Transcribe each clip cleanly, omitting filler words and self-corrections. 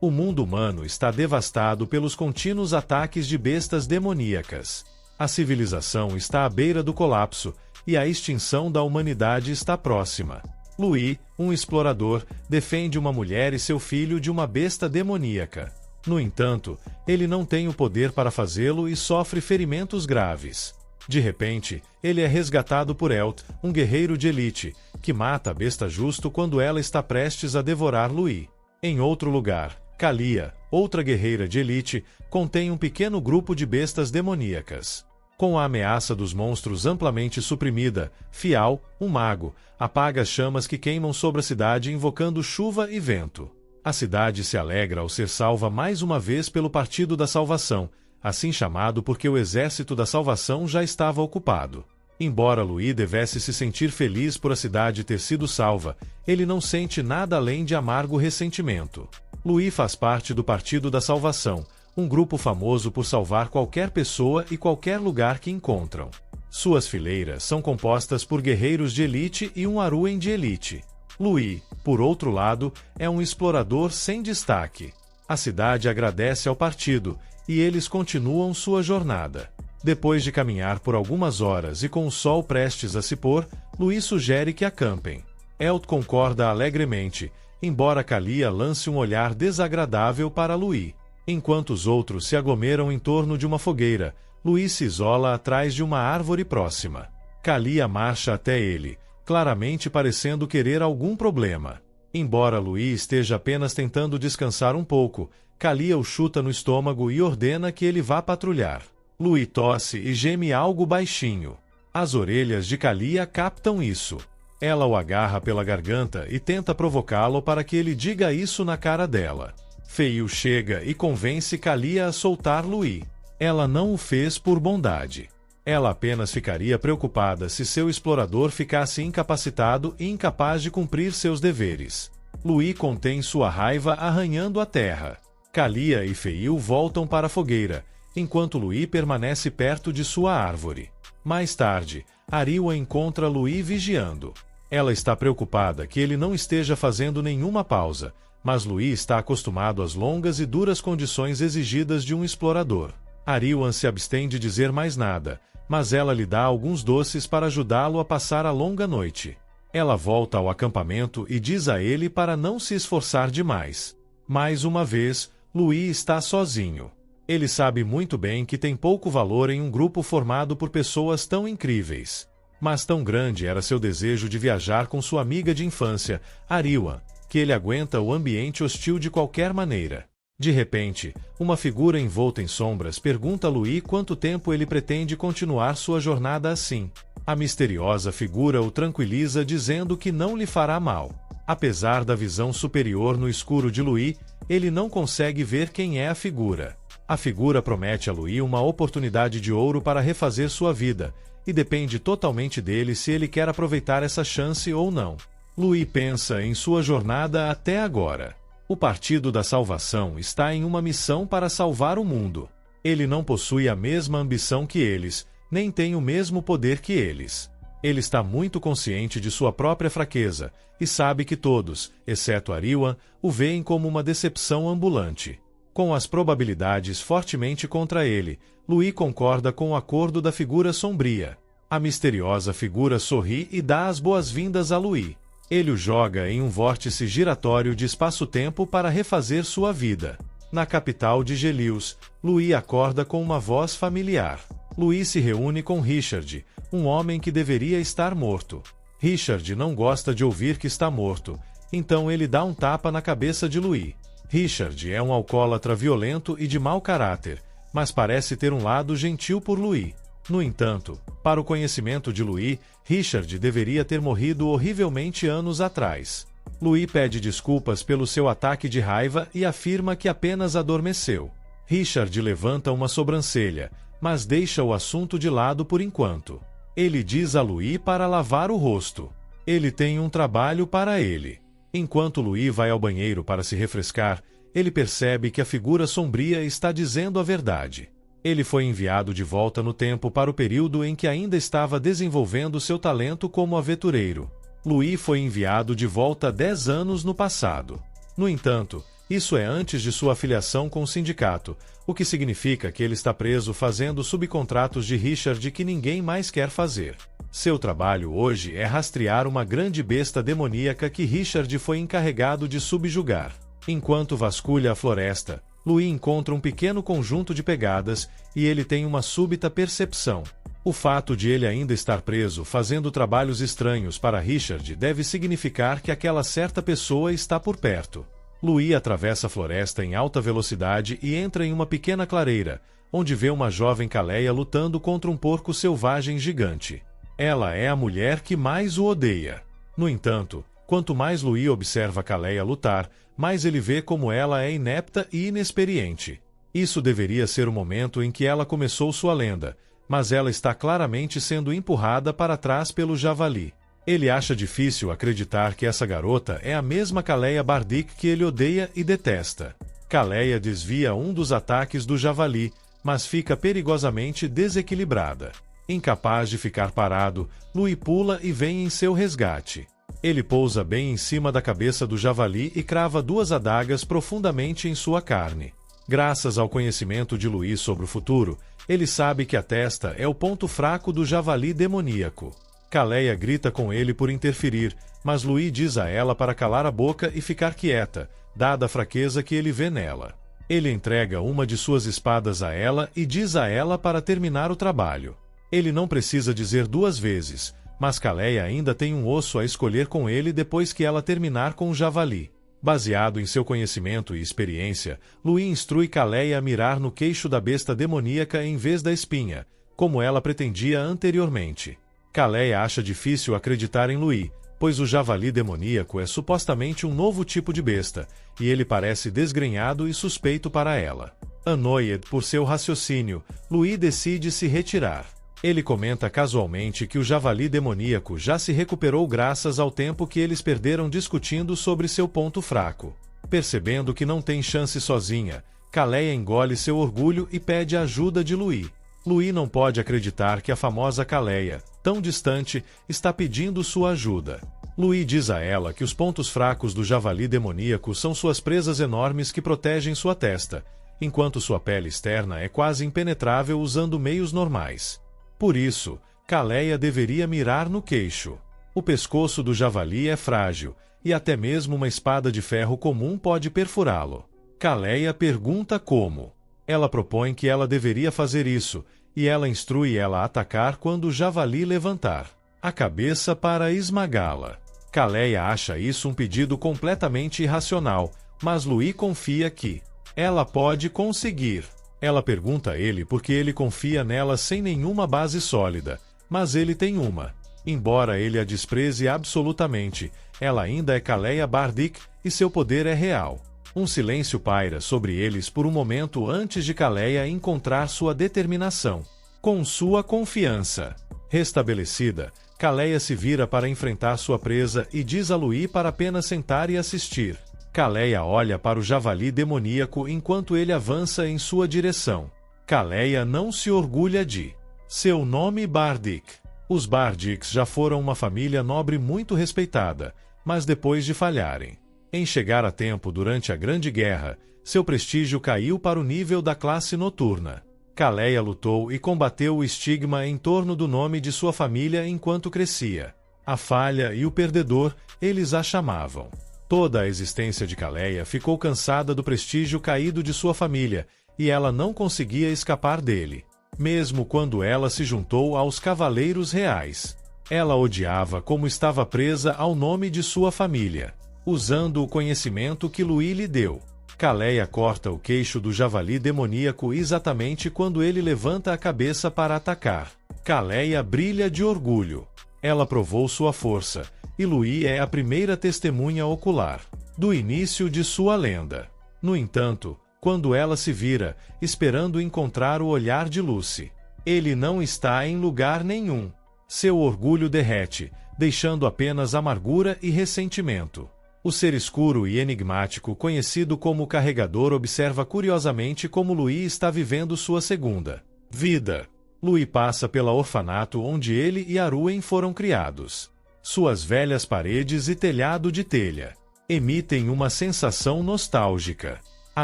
O mundo humano está devastado pelos contínuos ataques de bestas demoníacas. A civilização está à beira do colapso, e a extinção da humanidade está próxima. Louis, um explorador, defende uma mulher e seu filho de uma besta demoníaca. No entanto, ele não tem o poder para fazê-lo e sofre ferimentos graves. De repente, ele é resgatado por Elt, um guerreiro de elite, que mata a besta justo quando ela está prestes a devorar Louis. Em outro lugar, Kalia, outra guerreira de elite, contém um pequeno grupo de bestas demoníacas. Com a ameaça dos monstros amplamente suprimida, Fial, um mago, apaga as chamas que queimam sobre a cidade invocando chuva e vento. A cidade se alegra ao ser salva mais uma vez pelo Partido da Salvação, assim chamado porque o Exército da Salvação já estava ocupado. Embora Louis devesse se sentir feliz por a cidade ter sido salva, ele não sente nada além de amargo ressentimento. Louis faz parte do Partido da Salvação, um grupo famoso por salvar qualquer pessoa e qualquer lugar que encontram. Suas fileiras são compostas por guerreiros de elite e um Aruen de elite. Louis, por outro lado, é um explorador sem destaque. A cidade agradece ao partido, e eles continuam sua jornada. Depois de caminhar por algumas horas e com o sol prestes a se pôr, Louis sugere que acampem. Elt concorda alegremente, embora Kalia lance um olhar desagradável para Louis. Enquanto os outros se aglomeram em torno de uma fogueira, Louis se isola atrás de uma árvore próxima. Kalia marcha até ele, claramente parecendo querer algum problema. Embora Louis esteja apenas tentando descansar um pouco, Kalia o chuta no estômago e ordena que ele vá patrulhar. Louis tosse e geme algo baixinho. As orelhas de Kalia captam isso. Ela o agarra pela garganta e tenta provocá-lo para que ele diga isso na cara dela. Feio chega e convence Kalia a soltar Louis. Ela não o fez por bondade. Ela apenas ficaria preocupada se seu explorador ficasse incapacitado e incapaz de cumprir seus deveres. Louis contém sua raiva arranhando a terra. Kalia e Feil voltam para a fogueira, enquanto Louis permanece perto de sua árvore. Mais tarde, Ariwa encontra Louis vigiando. Ela está preocupada que ele não esteja fazendo nenhuma pausa, mas Louis está acostumado às longas e duras condições exigidas de um explorador. Ariwan se abstém de dizer mais nada, mas ela lhe dá alguns doces para ajudá-lo a passar a longa noite. Ela volta ao acampamento e diz a ele para não se esforçar demais. Mais uma vez, Louis está sozinho. Ele sabe muito bem que tem pouco valor em um grupo formado por pessoas tão incríveis. Mas tão grande era seu desejo de viajar com sua amiga de infância, Ariwan, que ele aguenta o ambiente hostil de qualquer maneira. De repente, uma figura envolta em sombras pergunta a Louis quanto tempo ele pretende continuar sua jornada assim. A misteriosa figura o tranquiliza dizendo que não lhe fará mal. Apesar da visão superior no escuro de Louis, ele não consegue ver quem é a figura. A figura promete a Louis uma oportunidade de ouro para refazer sua vida, e depende totalmente dele se ele quer aproveitar essa chance ou não. Louis pensa em sua jornada até agora. O Partido da Salvação está em uma missão para salvar o mundo. Ele não possui a mesma ambição que eles, nem tem o mesmo poder que eles. Ele está muito consciente de sua própria fraqueza, e sabe que todos, exceto Ariwan, o veem como uma decepção ambulante. Com as probabilidades fortemente contra ele, Louis concorda com o acordo da figura sombria. A misteriosa figura sorri e dá as boas-vindas a Louis. Ele o joga em um vórtice giratório de espaço-tempo para refazer sua vida. Na capital de Gelius, Louis acorda com uma voz familiar. Louis se reúne com Richard, um homem que deveria estar morto. Richard não gosta de ouvir que está morto, então ele dá um tapa na cabeça de Louis. Richard é um alcoólatra violento e de mau caráter, mas parece ter um lado gentil por Louis. No entanto, para o conhecimento de Louis, Richard deveria ter morrido horrivelmente anos atrás. Louis pede desculpas pelo seu ataque de raiva e afirma que apenas adormeceu. Richard levanta uma sobrancelha, mas deixa o assunto de lado por enquanto. Ele diz a Louis para lavar o rosto. Ele tem um trabalho para ele. Enquanto Louis vai ao banheiro para se refrescar, ele percebe que a figura sombria está dizendo a verdade. Ele foi enviado de volta no tempo para o período em que ainda estava desenvolvendo seu talento como aventureiro. Louis foi enviado de volta 10 anos no passado. No entanto, Isso é antes de sua afiliação com o sindicato, o que significa que ele está preso fazendo subcontratos de Richard que ninguém mais quer fazer. Seu trabalho hoje é rastrear uma grande besta demoníaca que Richard foi encarregado de subjugar. Enquanto vasculha a floresta, Louis encontra um pequeno conjunto de pegadas e ele tem uma súbita percepção. O fato de ele ainda estar preso fazendo trabalhos estranhos para Richard deve significar que aquela certa pessoa está por perto. Louis atravessa a floresta em alta velocidade e entra em uma pequena clareira, onde vê uma jovem Kaleya lutando contra um porco selvagem gigante. Ela é a mulher que mais o odeia. No entanto, quanto mais Louis observa Kaleya lutar, mais ele vê como ela é inepta e inexperiente. Isso deveria ser o momento em que ela começou sua lenda, mas ela está claramente sendo empurrada para trás pelo javali. Ele acha difícil acreditar que essa garota é a mesma Kaleya Bardic que ele odeia e detesta. Kaleya desvia um dos ataques do javali, mas fica perigosamente desequilibrada. Incapaz de ficar parado, Louis pula e vem em seu resgate. Ele pousa bem em cima da cabeça do javali e crava duas adagas profundamente em sua carne. Graças ao conhecimento de Louis sobre o futuro, ele sabe que a testa é o ponto fraco do javali demoníaco. Kaleya grita com ele por interferir, mas Louis diz a ela para calar a boca e ficar quieta, dada a fraqueza que ele vê nela. Ele entrega uma de suas espadas a ela e diz a ela para terminar o trabalho. Ele não precisa dizer duas vezes, mas Kaleya ainda tem um osso a escolher com ele depois que ela terminar com o javali. Baseado em seu conhecimento e experiência, Louis instrui Kaleya a mirar no queixo da besta demoníaca em vez da espinha, como ela pretendia anteriormente. Kaleya acha difícil acreditar em Louis, pois o javali demoníaco é supostamente um novo tipo de besta, e ele parece desgrenhado e suspeito para ela. Annoyed por seu raciocínio, Louis decide se retirar. Ele comenta casualmente que o javali demoníaco já se recuperou graças ao tempo que eles perderam discutindo sobre seu ponto fraco. Percebendo que não tem chance sozinha, Kaleya engole seu orgulho e pede a ajuda de Louis. Louis não pode acreditar que a famosa Kaleya, tão distante, está pedindo sua ajuda. Louis diz a ela que os pontos fracos do javali demoníaco são suas presas enormes que protegem sua testa, enquanto sua pele externa é quase impenetrável usando meios normais. Por isso, Kaleya deveria mirar no queixo. O pescoço do javali é frágil, e até mesmo uma espada de ferro comum pode perfurá-lo. Kaleya pergunta como. Ela propõe que ela deveria fazer isso, e ela instrui ela a atacar quando o javali levantar a cabeça para esmagá-la. Kaleya acha isso um pedido completamente irracional, mas Louis confia que ela pode conseguir. Ela pergunta a ele porque ele confia nela sem nenhuma base sólida, mas ele tem uma. Embora ele a despreze absolutamente, ela ainda é Kaleya Bardic e seu poder é real. Um silêncio paira sobre eles por um momento antes de Kaleya encontrar sua determinação. Com sua confiança restabelecida, Kaleya se vira para enfrentar sua presa e diz a Louis para apenas sentar e assistir. Kaleya olha para o javali demoníaco enquanto ele avança em sua direção. Kaleya não se orgulha de seu nome Bardic. Os Bardics já foram uma família nobre muito respeitada, mas depois de falharem em chegar a tempo durante a Grande Guerra, seu prestígio caiu para o nível da classe noturna. Kaleya lutou e combateu o estigma em torno do nome de sua família enquanto crescia. A falha e o perdedor, eles a chamavam. Toda a existência de Kaleya ficou cansada do prestígio caído de sua família, e ela não conseguia escapar dele. Mesmo quando ela se juntou aos Cavaleiros Reais, ela odiava como estava presa ao nome de sua família. Usando o conhecimento que Louis lhe deu, Kaleya corta o queixo do javali demoníaco exatamente quando ele levanta a cabeça para atacar. Kaleya brilha de orgulho. Ela provou sua força, e Louis é a primeira testemunha ocular do início de sua lenda. No entanto, quando ela se vira, esperando encontrar o olhar de Lucy, ele não está em lugar nenhum. Seu orgulho derrete, deixando apenas amargura e ressentimento. O ser escuro e enigmático conhecido como Carregador observa curiosamente como Louis está vivendo sua segunda vida. Louis passa pela orfanato onde ele e Arwen foram criados. Suas velhas paredes e telhado de telha emitem uma sensação nostálgica. A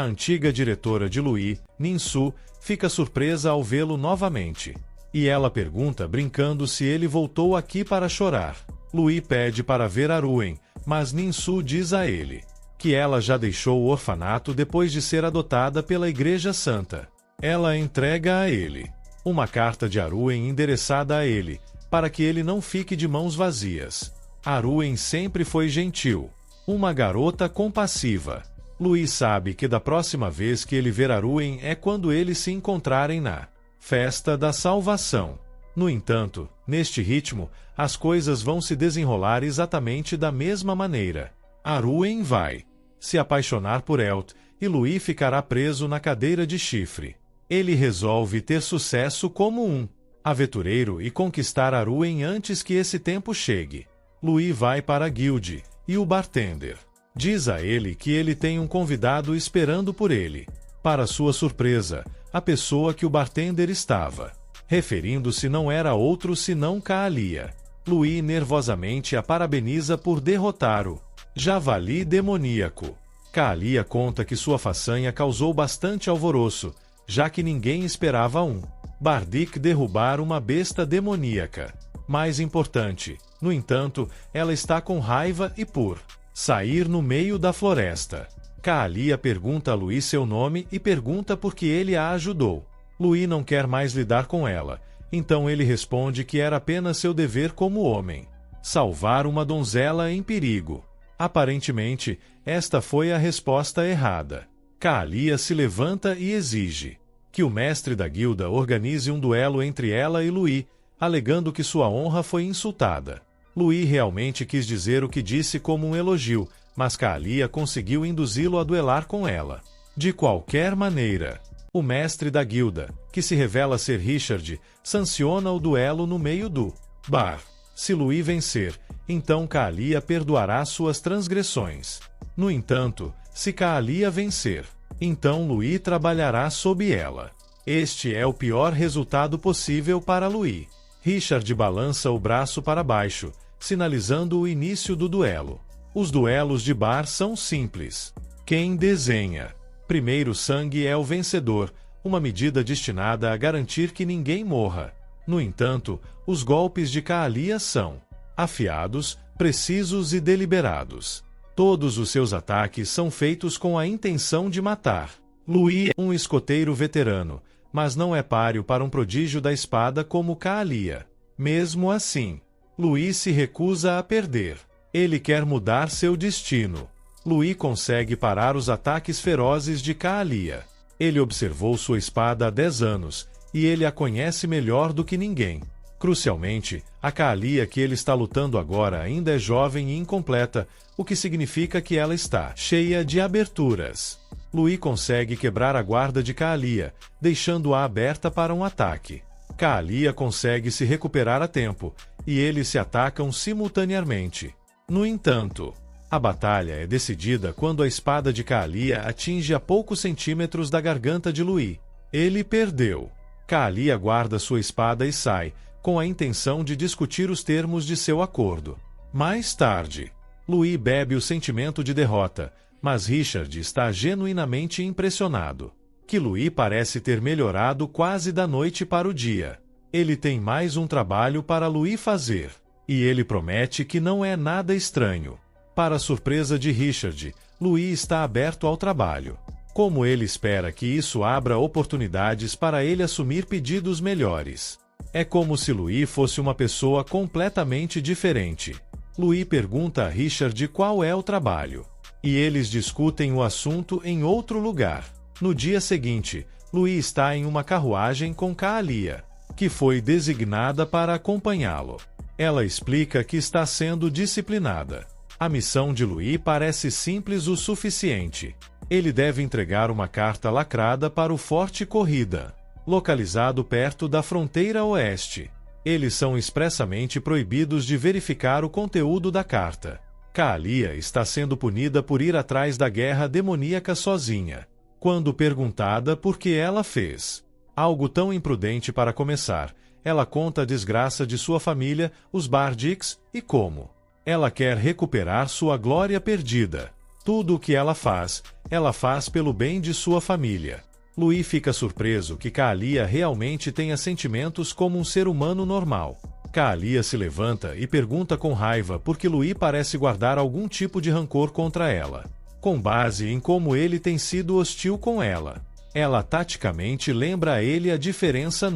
antiga diretora de Louis, Ninsu, fica surpresa ao vê-lo novamente. E ela pergunta brincando se ele voltou aqui para chorar. Louis pede para ver Arwen, mas Ninsu diz a ele que ela já deixou o orfanato depois de ser adotada pela Igreja Santa. Ela entrega a ele uma carta de Arwen endereçada a ele, para que ele não fique de mãos vazias. Arwen sempre foi gentil, uma garota compassiva. Louis sabe que da próxima vez que ele ver Arwen é quando eles se encontrarem na Festa da Salvação. No entanto, neste ritmo, as coisas vão se desenrolar exatamente da mesma maneira. Arwen vai se apaixonar por Elt, e Louis ficará preso na cadeira de chifre. Ele resolve ter sucesso como um aventureiro e conquistar Arwen antes que esse tempo chegue. Louis vai para a guilde, e o bartender diz a ele que ele tem um convidado esperando por ele. Para sua surpresa, a pessoa que o bartender estava referindo-se não era outro senão Kaalia. Louis nervosamente a parabeniza por derrotar o javali demoníaco. Kaalia conta que sua façanha causou bastante alvoroço, já que ninguém esperava um Bardic derrubar uma besta demoníaca. Mais importante, no entanto, ela está com raiva e por sair no meio da floresta. Kaalia pergunta a Louis seu nome e pergunta por que ele a ajudou. Louis não quer mais lidar com ela, então ele responde que era apenas seu dever como homem salvar uma donzela em perigo. Aparentemente, esta foi a resposta errada. Kaalia se levanta e exige que o mestre da guilda organize um duelo entre ela e Louis, alegando que sua honra foi insultada. Louis realmente quis dizer o que disse como um elogio, mas Kaalia conseguiu induzi-lo a duelar com ela. De qualquer maneira, o mestre da guilda, que se revela ser Richard, sanciona o duelo no meio do bar. Se Louis vencer, então Kaalia perdoará suas transgressões. No entanto, se Kaalia vencer, então Louis trabalhará sob ela. Este é o pior resultado possível para Louis. Richard balança o braço para baixo, sinalizando o início do duelo. Os duelos de bar são simples. Quem desenha primeiro sangue é o vencedor, uma medida destinada a garantir que ninguém morra. No entanto, os golpes de Kaalia são afiados, precisos e deliberados. Todos os seus ataques são feitos com a intenção de matar. Louis é um escoteiro veterano, mas não é páreo para um prodígio da espada como Kaalia. Mesmo assim, Louis se recusa a perder. Ele quer mudar seu destino. Louis consegue parar os ataques ferozes de Kaalia. Ele observou sua espada há 10 anos, e ele a conhece melhor do que ninguém. Crucialmente, a Kaalia que ele está lutando agora ainda é jovem e incompleta, o que significa que ela está cheia de aberturas. Louis consegue quebrar a guarda de Kaalia, deixando-a aberta para um ataque. Kaalia consegue se recuperar a tempo, e eles se atacam simultaneamente. No entanto, a batalha é decidida quando a espada de Kaalia atinge a poucos centímetros da garganta de Louis. Ele perdeu. Kaalia guarda sua espada e sai, com a intenção de discutir os termos de seu acordo. Mais tarde, Louis bebe o sentimento de derrota, mas Richard está genuinamente impressionado. Que Louis parece ter melhorado quase da noite para o dia. Ele tem mais um trabalho para Louis fazer, e ele promete que não é nada estranho. Para a surpresa de Richard, Louis está aberto ao trabalho. Como ele espera que isso abra oportunidades para ele assumir pedidos melhores. É como se Louis fosse uma pessoa completamente diferente. Louis pergunta a Richard qual é o trabalho, e eles discutem o assunto em outro lugar. No dia seguinte, Louis está em uma carruagem com Kaalia, que foi designada para acompanhá-lo. Ela explica que está sendo disciplinada. A missão de Louis parece simples o suficiente. Ele deve entregar uma carta lacrada para o Forte Corrida, localizado perto da fronteira oeste. Eles são expressamente proibidos de verificar o conteúdo da carta. Kaalia está sendo punida por ir atrás da guerra demoníaca sozinha. Quando perguntada por que ela fez algo tão imprudente para começar, ela conta a desgraça de sua família, os Bardics, e como Ela quer recuperar sua glória perdida. Tudo o que ela faz pelo bem de sua família. Louis fica surpreso que Kaalia realmente tenha sentimentos como um ser humano normal. Kaalia se levanta e pergunta com raiva por que Louis parece guardar algum tipo de rancor contra ela. Com base em como ele tem sido hostil com ela. Ela taticamente lembra a ele a diferença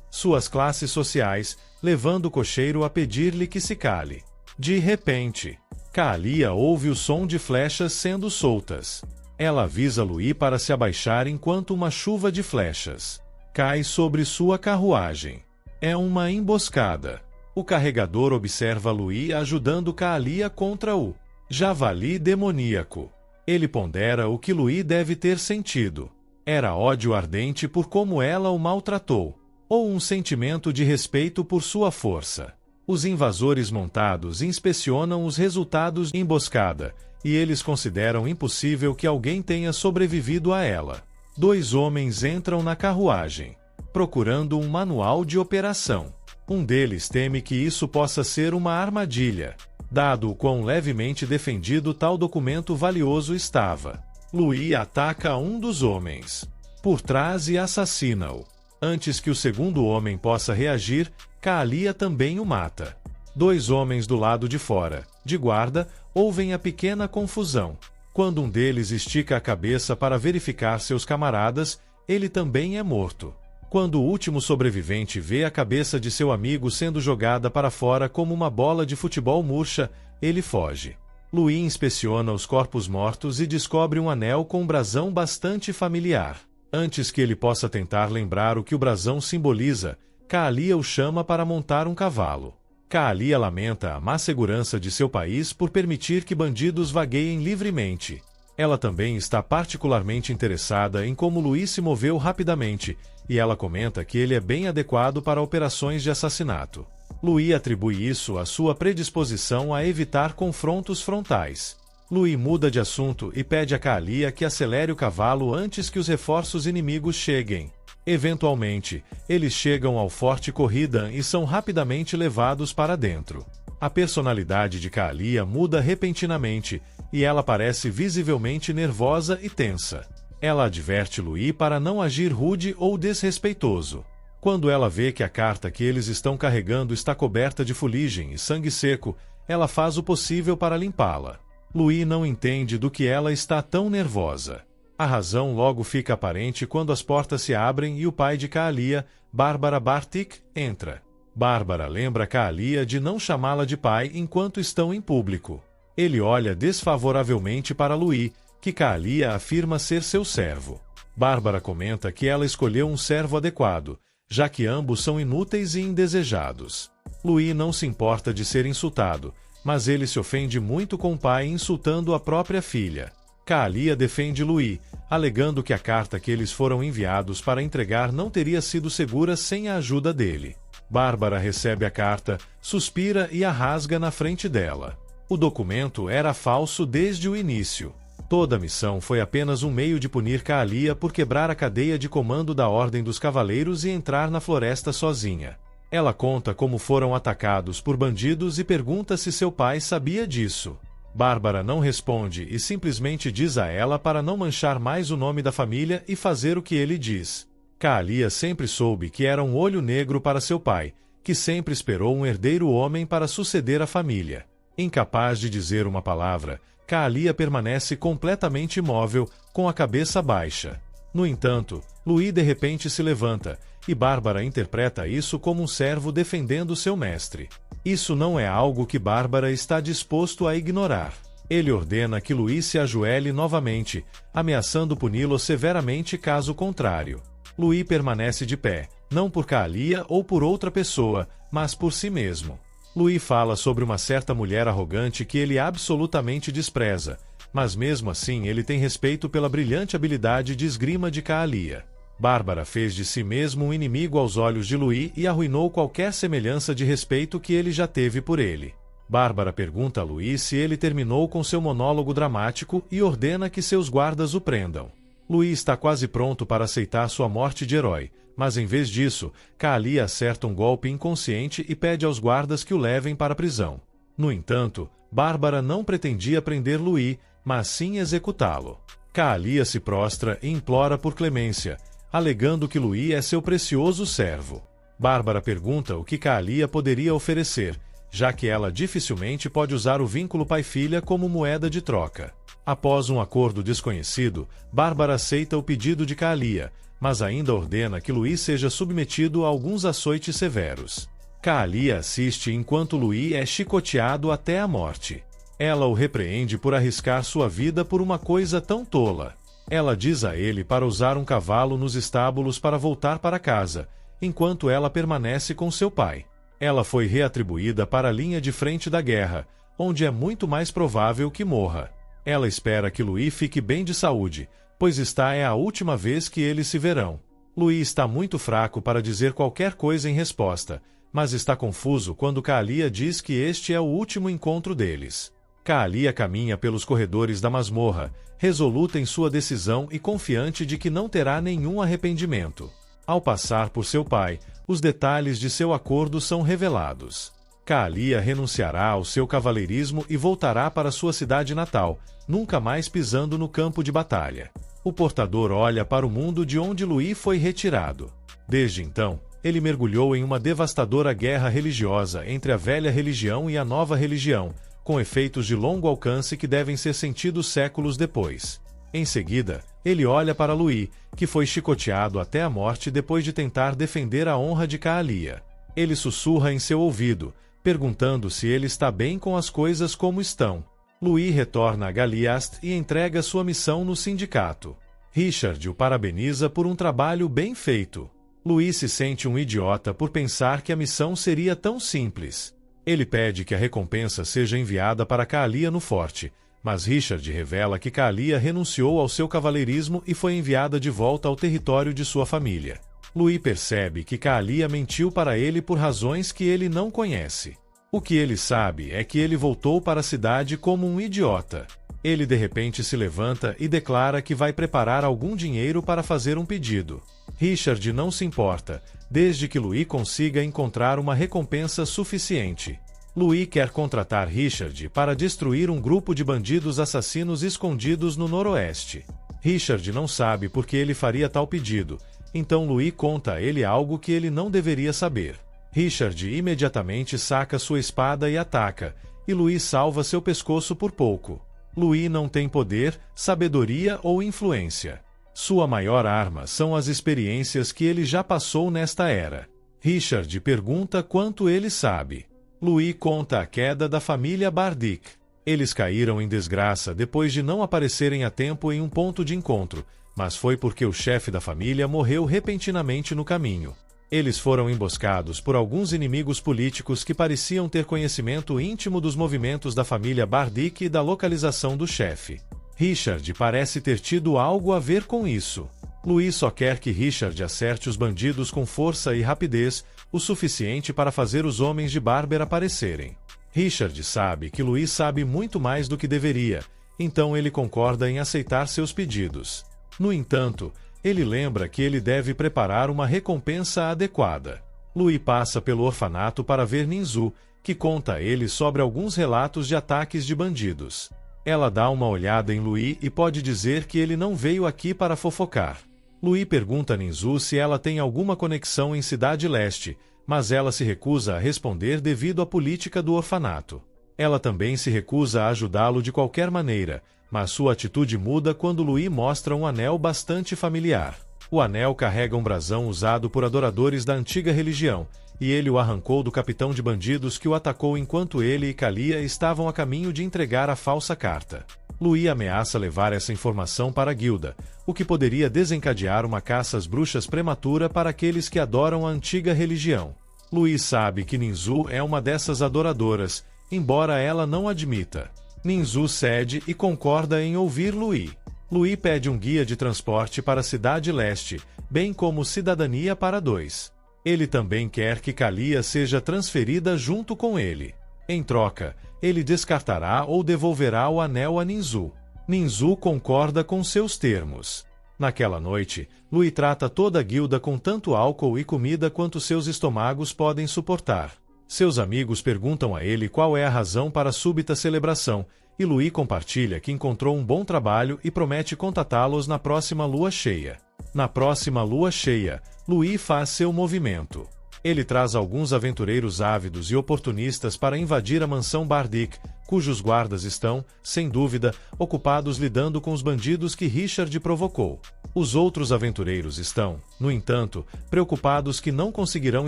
suas classes sociais, levando o cocheiro a pedir-lhe que se cale. De repente, Kaalia ouve o som de flechas sendo soltas. Ela avisa Louis para se abaixar enquanto uma chuva de flechas cai sobre sua carruagem. É uma emboscada. O carregador observa Louis ajudando Kaalia contra o javali demoníaco. Ele pondera o que Louis deve ter sentido. Era ódio ardente por como ela o maltratou, ou um sentimento de respeito por sua força. Os invasores montados inspecionam os resultados de emboscada, e eles consideram impossível que alguém tenha sobrevivido a ela. 2 homens entram na carruagem, procurando um manual de operação. Um deles teme que isso possa ser uma armadilha, dado o quão levemente defendido tal documento valioso estava. Louis ataca um dos homens por trás e assassina-o. Antes que o segundo homem possa reagir, Kaalia também o mata. 2 homens do lado de fora, de guarda, ouvem a pequena confusão. Quando um deles estica a cabeça para verificar seus camaradas, ele também é morto. Quando o último sobrevivente vê a cabeça de seu amigo sendo jogada para fora como uma bola de futebol murcha, ele foge. Louis inspeciona os corpos mortos e descobre um anel com um brasão bastante familiar. Antes que ele possa tentar lembrar o que o brasão simboliza, Kaalia o chama para montar um cavalo. Kaalia lamenta a má segurança de seu país por permitir que bandidos vagueiem livremente. Ela também está particularmente interessada em como Louis se moveu rapidamente, e ela comenta que ele é bem adequado para operações de assassinato. Louis atribui isso à sua predisposição a evitar confrontos frontais. Louis muda de assunto e pede a Kaalia que acelere o cavalo antes que os reforços inimigos cheguem. Eventualmente, eles chegam ao Forte Corridan e são rapidamente levados para dentro. A personalidade de Kaalia muda repentinamente, e ela parece visivelmente nervosa e tensa. Ela adverte Louis para não agir rude ou desrespeitoso. Quando ela vê que a carta que eles estão carregando está coberta de fuligem e sangue seco, ela faz o possível para limpá-la. Louis não entende do que ela está tão nervosa. A razão logo fica aparente quando as portas se abrem e o pai de Kaalia, Barbara Bartik, entra. Bárbara lembra Kaalia de não chamá-la de pai enquanto estão em público. Ele olha desfavoravelmente para Louis, que Kaalia afirma ser seu servo. Bárbara comenta que ela escolheu um servo adequado, já que ambos são inúteis e indesejados. Louis não se importa de ser insultado, mas ele se ofende muito com o pai insultando a própria filha. Kaalia defende Louis, alegando que a carta que eles foram enviados para entregar não teria sido segura sem a ajuda dele. Bárbara recebe a carta, suspira e a rasga na frente dela. O documento era falso desde o início. Toda a missão foi apenas um meio de punir Kaalia por quebrar a cadeia de comando da Ordem dos Cavaleiros e entrar na floresta sozinha. Ela conta como foram atacados por bandidos e pergunta se seu pai sabia disso. Bárbara não responde e simplesmente diz a ela para não manchar mais o nome da família e fazer o que ele diz. Kaalia sempre soube que era um olho negro para seu pai, que sempre esperou um herdeiro homem para suceder a família. Incapaz de dizer uma palavra, Kaalia permanece completamente imóvel, com a cabeça baixa. No entanto, Louis de repente se levanta, e Bárbara interpreta isso como um servo defendendo seu mestre. Isso não é algo que Bárbara está disposto a ignorar. Ele ordena que Louis se ajoelhe novamente, ameaçando puni-lo severamente caso contrário. Louis permanece de pé, não por Kaalia ou por outra pessoa, mas por si mesmo. Louis fala sobre uma certa mulher arrogante que ele absolutamente despreza, mas mesmo assim ele tem respeito pela brilhante habilidade de esgrima de Kaalia. Bárbara fez de si mesmo um inimigo aos olhos de Louis e arruinou qualquer semelhança de respeito que ele já teve por ele. Bárbara pergunta a Louis se ele terminou com seu monólogo dramático e ordena que seus guardas o prendam. Louis está quase pronto para aceitar sua morte de herói, mas em vez disso, Kaalia acerta um golpe inconsciente e pede aos guardas que o levem para a prisão. No entanto, Bárbara não pretendia prender Louis, mas sim executá-lo. Kaalia se prostra e implora por clemência, alegando que Louis é seu precioso servo. Bárbara pergunta o que Kaalia poderia oferecer, já que ela dificilmente pode usar o vínculo pai-filha como moeda de troca. Após um acordo desconhecido, Bárbara aceita o pedido de Kaalia, mas ainda ordena que Louis seja submetido a alguns açoites severos. Kaalia assiste enquanto Louis é chicoteado até a morte. Ela o repreende por arriscar sua vida por uma coisa tão tola. Ela diz a ele para usar um cavalo nos estábulos para voltar para casa, enquanto ela permanece com seu pai. Ela foi reatribuída para a linha de frente da guerra, onde é muito mais provável que morra. Ela espera que Louis fique bem de saúde, pois esta é a última vez que eles se verão. Louis está muito fraco para dizer qualquer coisa em resposta, mas está confuso quando Kaalia diz que este é o último encontro deles. Kaalia caminha pelos corredores da masmorra, resoluta em sua decisão e confiante de que não terá nenhum arrependimento. Ao passar por seu pai, os detalhes de seu acordo são revelados. Kaalia renunciará ao seu cavaleirismo e voltará para sua cidade natal, nunca mais pisando no campo de batalha. O portador olha para o mundo de onde Louis foi retirado. Desde então, ele mergulhou em uma devastadora guerra religiosa entre a velha religião e a nova religião, com efeitos de longo alcance que devem ser sentidos séculos depois. Em seguida, ele olha para Louis, que foi chicoteado até a morte depois de tentar defender a honra de Kaalia. Ele sussurra em seu ouvido, perguntando se ele está bem com as coisas como estão. Louis retorna a Galiast e entrega sua missão no sindicato. Richard o parabeniza por um trabalho bem feito. Louis se sente um idiota por pensar que a missão seria tão simples. Ele pede que a recompensa seja enviada para Kaalia no forte, mas Richard revela que Kaalia renunciou ao seu cavaleirismo e foi enviada de volta ao território de sua família. Louis percebe que Kaalia mentiu para ele por razões que ele não conhece. O que ele sabe é que ele voltou para a cidade como um idiota. Ele de repente se levanta e declara que vai preparar algum dinheiro para fazer um pedido. Richard não se importa, desde que Louis consiga encontrar uma recompensa suficiente. Louis quer contratar Richard para destruir um grupo de bandidos assassinos escondidos no noroeste. Richard não sabe por que ele faria tal pedido, então Louis conta a ele algo que ele não deveria saber. Richard imediatamente saca sua espada e ataca, e Louis salva seu pescoço por pouco. Louis não tem poder, sabedoria ou influência. Sua maior arma são as experiências que ele já passou nesta era. Richard pergunta quanto ele sabe. Louis conta a queda da família Bardic. Eles caíram em desgraça depois de não aparecerem a tempo em um ponto de encontro, mas foi porque o chefe da família morreu repentinamente no caminho. Eles foram emboscados por alguns inimigos políticos que pareciam ter conhecimento íntimo dos movimentos da família Bardic e da localização do chefe. Richard parece ter tido algo a ver com isso. Louis só quer que Richard acerte os bandidos com força e rapidez, o suficiente para fazer os homens de Barber aparecerem. Richard sabe que Louis sabe muito mais do que deveria, então ele concorda em aceitar seus pedidos. No entanto, ele lembra que ele deve preparar uma recompensa adequada. Louis passa pelo orfanato para ver Ninzu, que conta a ele sobre alguns relatos de ataques de bandidos. Ela dá uma olhada em Louis e pode dizer que ele não veio aqui para fofocar. Louis pergunta a Ninzu se ela tem alguma conexão em Cidade Leste, mas ela se recusa a responder devido à política do orfanato. Ela também se recusa a ajudá-lo de qualquer maneira, mas sua atitude muda quando Louis mostra um anel bastante familiar. O anel carrega um brasão usado por adoradores da antiga religião, e ele o arrancou do capitão de bandidos que o atacou enquanto ele e Kaalia estavam a caminho de entregar a falsa carta. Louis ameaça levar essa informação para a guilda, o que poderia desencadear uma caça às bruxas prematura para aqueles que adoram a antiga religião. Louis sabe que Ninzu é uma dessas adoradoras, embora ela não admita. Ninzu cede e concorda em ouvir Louis. Louis pede um guia de transporte para a Cidade Leste, bem como cidadania para 2. Ele também quer que Kaalia seja transferida junto com ele. Em troca, ele descartará ou devolverá o anel a Ninzu. Ninzu concorda com seus termos. Naquela noite, Louis trata toda a guilda com tanto álcool e comida quanto seus estômagos podem suportar. Seus amigos perguntam a ele qual é a razão para a súbita celebração, e Louis compartilha que encontrou um bom trabalho e promete contatá-los na próxima lua cheia. Na próxima lua cheia, Louis faz seu movimento. Ele traz alguns aventureiros ávidos e oportunistas para invadir a mansão Bardic, cujos guardas estão, sem dúvida, ocupados lidando com os bandidos que Richard provocou. Os outros aventureiros estão, no entanto, preocupados que não conseguirão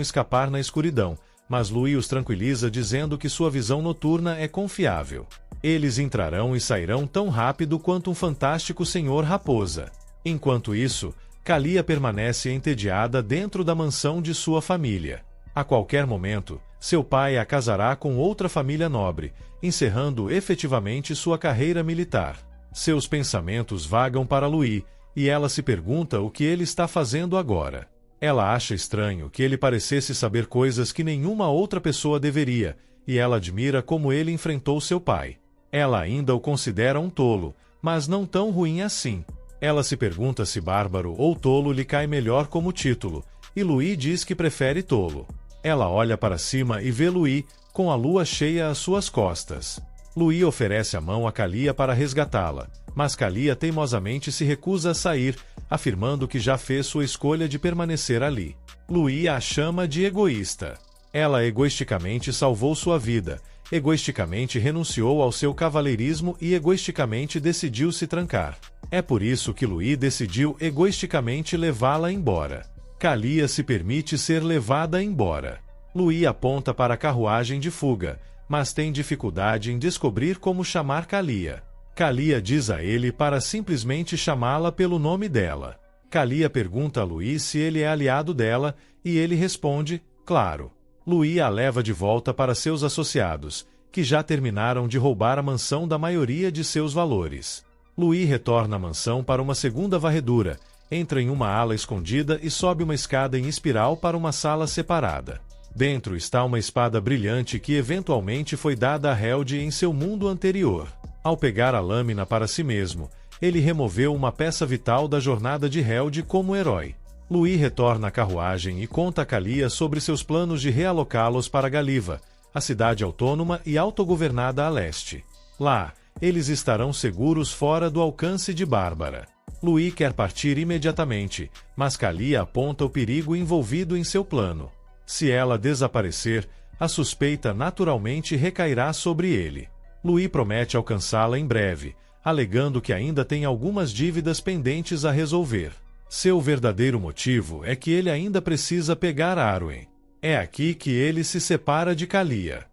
escapar na escuridão, mas Louis os tranquiliza dizendo que sua visão noturna é confiável. Eles entrarão e sairão tão rápido quanto um fantástico senhor raposa. Enquanto isso, Kalia permanece entediada dentro da mansão de sua família. A qualquer momento, seu pai a casará com outra família nobre, encerrando efetivamente sua carreira militar. Seus pensamentos vagam para Louis, e ela se pergunta o que ele está fazendo agora. Ela acha estranho que ele parecesse saber coisas que nenhuma outra pessoa deveria, e ela admira como ele enfrentou seu pai. Ela ainda o considera um tolo, mas não tão ruim assim. Ela se pergunta se bárbaro ou tolo lhe cai melhor como título, e Louis diz que prefere tolo. Ela olha para cima e vê Louis, com a lua cheia às suas costas. Louis oferece a mão a Kalia para resgatá-la, mas Kalia teimosamente se recusa a sair, afirmando que já fez sua escolha de permanecer ali. Louis a chama de egoísta. Ela egoisticamente salvou sua vida, egoisticamente renunciou ao seu cavalheirismo e egoisticamente decidiu se trancar. É por isso que Louis decidiu egoisticamente levá-la embora. Kalia se permite ser levada embora. Louis aponta para a carruagem de fuga, mas tem dificuldade em descobrir como chamar Kalia. Kalia diz a ele para simplesmente chamá-la pelo nome dela. Kalia pergunta a Louis se ele é aliado dela, e ele responde, claro. Louis a leva de volta para seus associados, que já terminaram de roubar a mansão da maioria de seus valores. Louis retorna à mansão para uma segunda varredura, entra em uma ala escondida e sobe uma escada em espiral para uma sala separada. Dentro está uma espada brilhante que eventualmente foi dada a Held em seu mundo anterior. Ao pegar a lâmina para si mesmo, ele removeu uma peça vital da jornada de Held como herói. Louis retorna à carruagem e conta a Kalia sobre seus planos de realocá-los para Galiva, a cidade autônoma e autogovernada a leste. Lá, eles estarão seguros fora do alcance de Bárbara. Louis quer partir imediatamente, mas Kalia aponta o perigo envolvido em seu plano. Se ela desaparecer, a suspeita naturalmente recairá sobre ele. Louis promete alcançá-la em breve, alegando que ainda tem algumas dívidas pendentes a resolver. Seu verdadeiro motivo é que ele ainda precisa pegar Arwen. É aqui que ele se separa de Kalia.